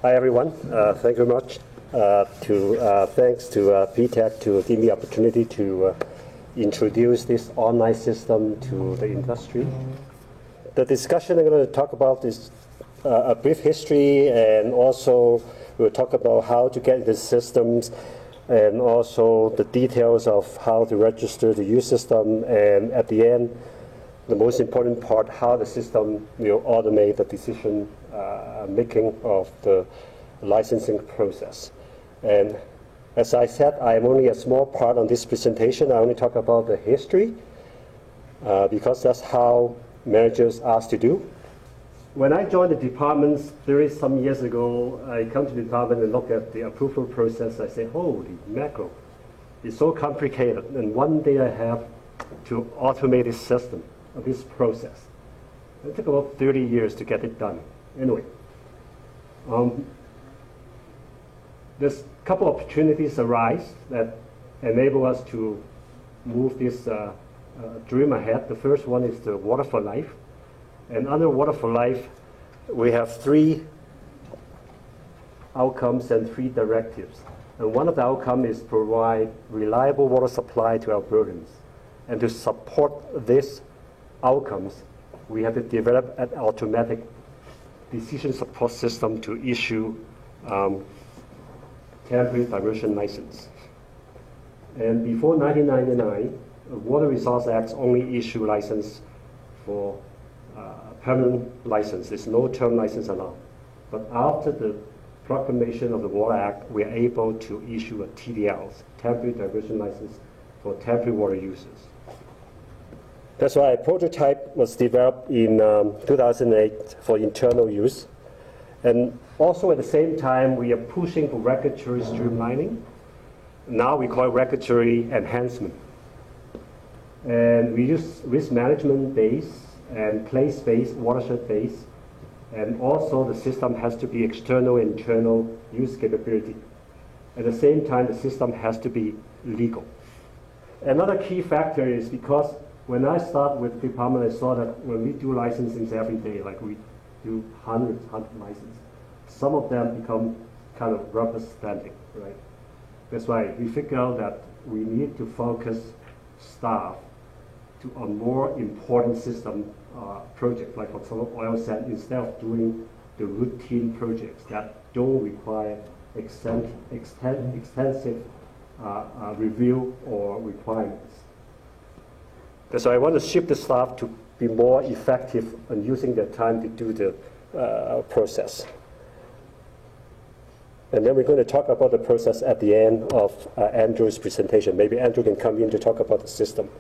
Hi everyone. Thank you very much. Thanks to PTAC to give me the opportunity to introduce this online system to the industry. The discussion I'm going to talk about is a brief history, and also we'll talk about how to get the systems, and also the details of how to register the use system, and at the end, the most important part, how the system will automate the decision making of the licensing process. And as I said, I'm only a small part on this presentation. I only talk about the history because that's how managers asked to do. When I joined the department 30-some years ago, I come to the department and look at the approval process. I say, holy mackerel, it's so complicated. And one day I have to automate this system, this process. It took about 30 years to get it done. Anyway, there's a couple of opportunities arise that enable us to move this dream ahead. The first one is the Water for Life. And under Water for Life, we have 3 outcomes and 3 directives. And one of the outcomes is provide reliable water supply to Albertans. And to support these outcomes, we have to develop an automatic decision support system to issue temporary diversion license. And before 1999, the Water Resources Act only issue license for permanent license. There's no term license allowed. But after the proclamation of the Water Act, we are able to issue a TDLs, temporary diversion license for temporary water users. That's why a prototype was developed in 2008 for internal use. And also at the same time, we are pushing for regulatory streamlining. Now we call it regulatory enhancement. And we use risk management base and place-based, watershed-based, and also the system has to be external and internal use capability. At the same time, the system has to be legal. Another key factor is because when I start with the department, I saw that when we do licensings every day, like we do hundreds licenses, some of them become kind of rubber stamping, right? That's why we figure out that we need to focus staff on more important system projects, like for example oil sand, instead of doing the routine projects that don't require extensive review or requirements. So I want to shift the staff to be more effective in using their time to do the process. And then we're going to talk about the process at the end of Andrew's presentation. Maybe Andrew can come in to talk about the system.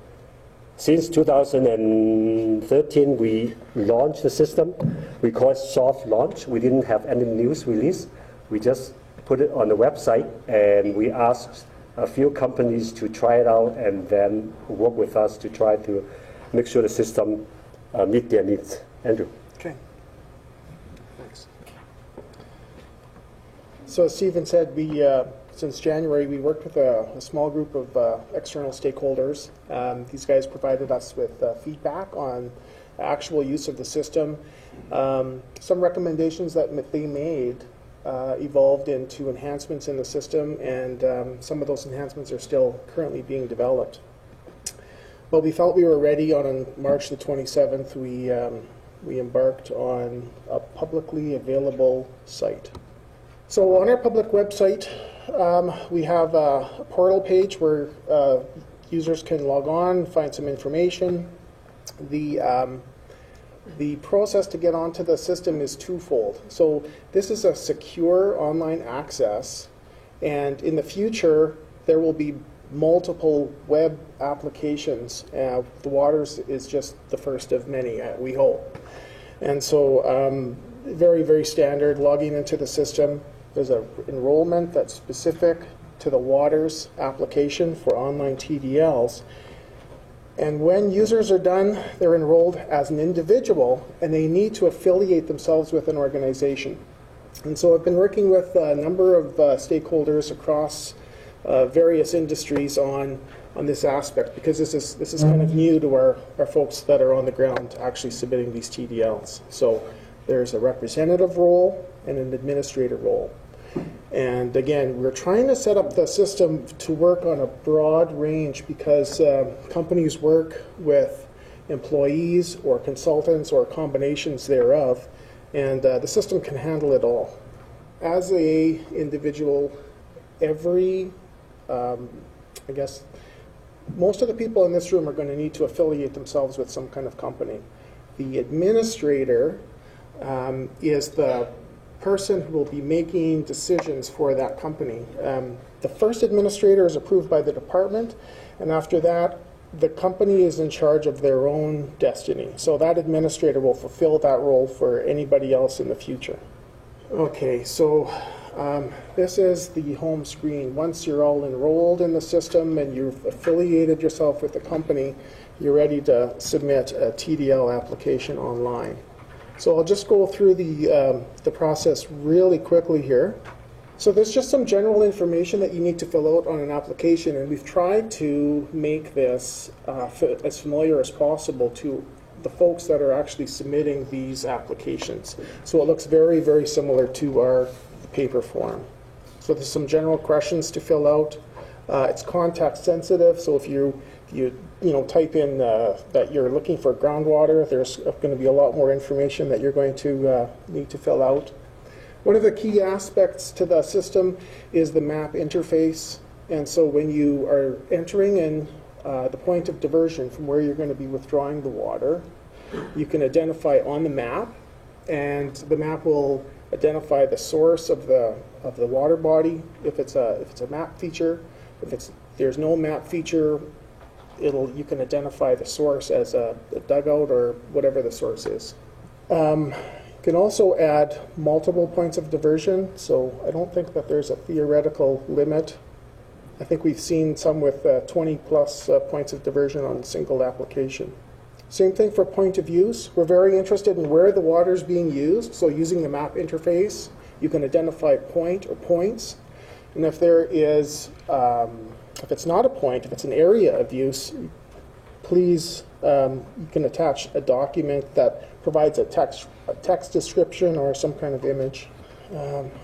Since 2013, we launched the system. We call it soft launch. We didn't have any news release. We just put it on the website, and we asked a few companies to try it out and then work with us to try to make sure the system meet their needs. Andrew. Okay. Thanks. So as Stephen said, we since January, we worked with a small group of external stakeholders. These guys provided us with feedback on actual use of the system. Some recommendations that they made evolved into enhancements in the system, and some of those enhancements are still currently being developed. But we felt we were ready. On March the 27th, we embarked on a publicly available site. So on our public website, we have a portal page where users can log on, find some information. The process to get onto the system is twofold. So this is a secure online access, and in the future there will be multiple web applications. The Waters is just the first of many, we hope. And so very, very standard logging into the system. There's an enrollment that's specific to the Waters application for online TDLs. And when users are done, they're enrolled as an individual, and they need to affiliate themselves with an organization. And so I've been working with a number of stakeholders across various industries on this aspect, because this is kind of new to our folks that are on the ground actually submitting these TDLs. So There's a representative role and an administrator role. And again, we're trying to set up the system to work on a broad range because companies work with employees or consultants or combinations thereof, and the system can handle it all. As a individual, I guess most of the people in this room are going to need to affiliate themselves with some kind of company. The administrator is the person who will be making decisions for that company. The first administrator is approved by the department, and after that, the company is in charge of their own destiny. So that administrator will fulfill that role for anybody else in the future. Okay, so this is the home screen. Once you're all enrolled in the system and you've affiliated yourself with the company, you're ready to submit a TDL application online. So I'll just go through the process really quickly here. So there's just some general information that you need to fill out on an application, and we've tried to make this as familiar as possible to the folks that are actually submitting these applications. So it looks very, very similar to our paper form. So there's some general questions to fill out. It's context sensitive, so if you type in that you're looking for groundwater, there's going to be a lot more information that you're going to need to fill out. One of the key aspects to the system is the map interface, and so when you are entering in the point of diversion from where you're going to be withdrawing the water, you can identify on the map, and the map will identify the source of the water body if it's a map feature. If there's no map feature, you can identify the source as a dugout or whatever the source is. You can also add multiple points of diversion, so I don't think that there's a theoretical limit. I think we've seen some with 20 plus points of diversion on a single application. Same thing for point of use. We're very interested in where the water is being used, so using the map interface, you can identify point or points. And if there is, if it's not a point, if it's an area of use, please, you can attach a document that provides a text description or some kind of image.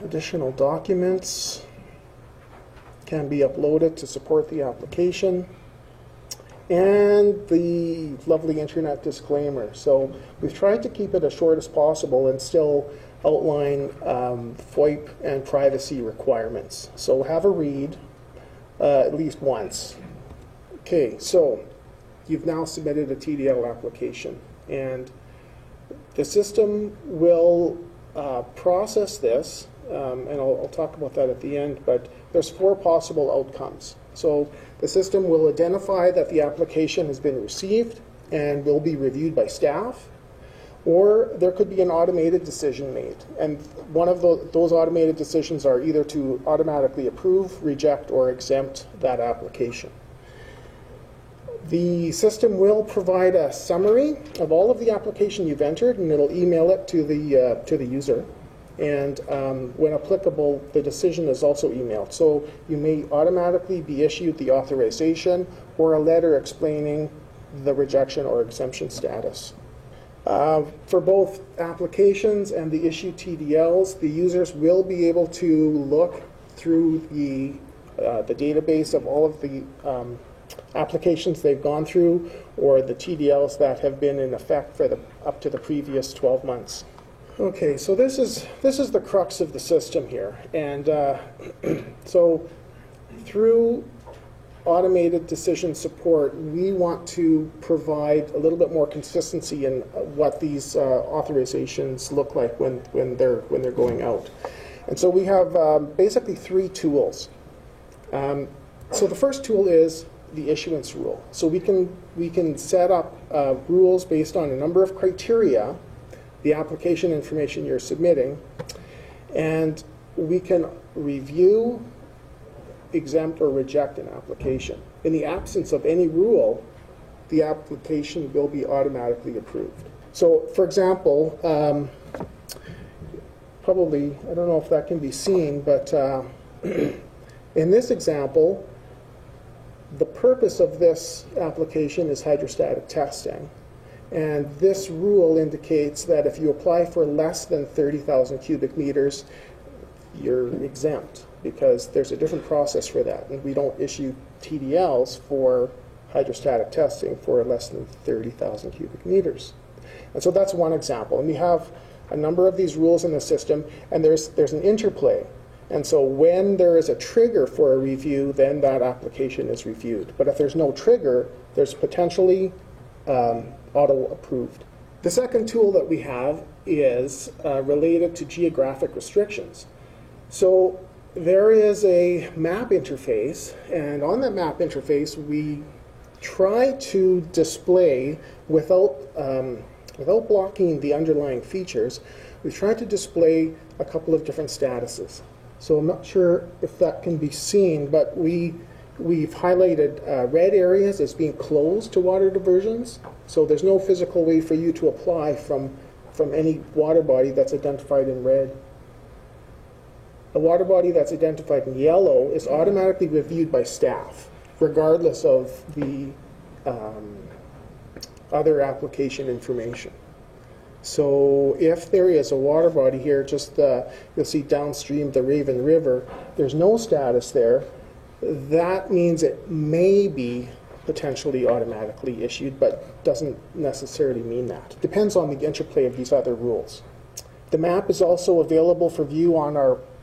Additional documents can be uploaded to support the application. And the lovely internet disclaimer. So we've tried to keep it as short as possible and still outline FOIP and privacy requirements. So have a read at least once. Okay, so you've now submitted a TDL application, and the system will process this, and I'll talk about that at the end, but there's 4 possible outcomes. So the system will identify that the application has been received and will be reviewed by staff, or there could be an automated decision made. And one of those automated decisions are either to automatically approve, reject, or exempt that application. The system will provide a summary of all of the application you've entered, and it'll email it to the user. And when applicable, the decision is also emailed. So you may automatically be issued the authorization or a letter explaining the rejection or exemption status. For both applications and the issued TDLs, the users will be able to look through the database of all of the applications they've gone through, or the TDLs that have been in effect for up to the previous 12 months. Okay, so this is the crux of the system here, and so through automated decision support, we want to provide a little bit more consistency in what these authorizations look like when they're going out. And so we have basically 3 tools. So the first tool is the issuance rule. So we can set up rules based on a number of criteria, the application information you're submitting, and we can review, exempt, or reject an application. In the absence of any rule, the application will be automatically approved. So, for example, probably, I don't know if that can be seen, but in this example, the purpose of this application is hydrostatic testing. And this rule indicates that if you apply for less than 30,000 cubic meters, you're exempt, because there's a different process for that. And we don't issue TDLs for hydrostatic testing for less than 30,000 cubic meters. And so that's one example. And we have a number of these rules in the system, and there's an interplay. And so when there is a trigger for a review, then that application is reviewed. But if there's no trigger, there's potentially auto-approved. The second tool that we have is related to geographic restrictions. So there is a map interface, and on that map interface, we try to display, without blocking the underlying features, we try to display a couple of different statuses. So I'm not sure if that can be seen, but we've highlighted red areas as being closed to water diversions. So there's no physical way for you to apply from any water body that's identified in red. A water body that's identified in yellow is automatically reviewed by staff, regardless of the other application information. So if there is a water body here, just you'll see downstream the Raven River, there's no status there, that means it may be potentially automatically issued, but doesn't necessarily mean that. It depends on the interplay of these other rules. The map is also available for view on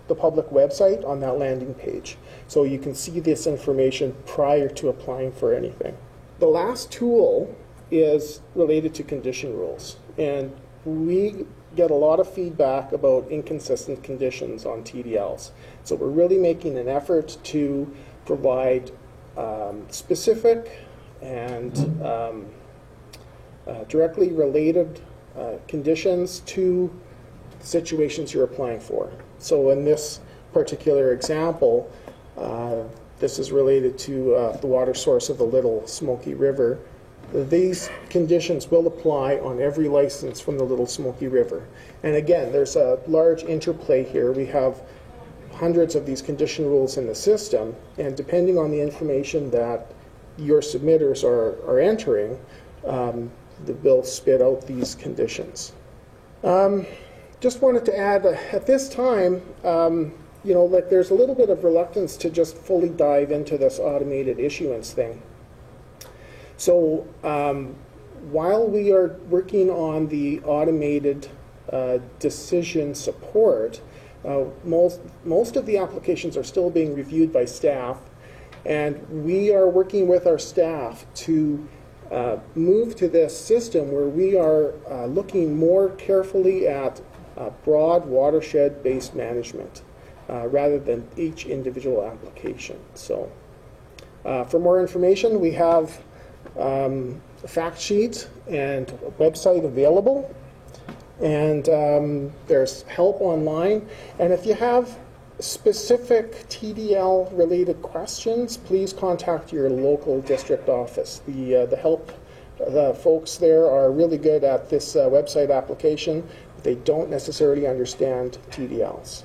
the public website on that landing page. So you can see this information prior to applying for anything. The last tool is related to condition rules. And we get a lot of feedback about inconsistent conditions on TDLs. So we're really making an effort to provide specific and directly related conditions to the situations you're applying for. So in this particular example, this is related to the water source of the Little Smoky River. These conditions will apply on every license from the Little Smoky River. And again, there's a large interplay here. We have hundreds of these condition rules in the system, and depending on the information that your submitters are entering, they'll spit out these conditions. Just wanted to add, at this time, like there's a little bit of reluctance to just fully dive into this automated issuance thing. So while we are working on the automated decision support, most of the applications are still being reviewed by staff, and we are working with our staff to move to this system where we are looking more carefully at broad watershed-based management rather than each individual application. So for more information, we have a fact sheet and a website available, and there's help online. And if you have specific TDL related questions, please contact your local district office. The folks there are really good at this website application, but they don't necessarily understand TDLs.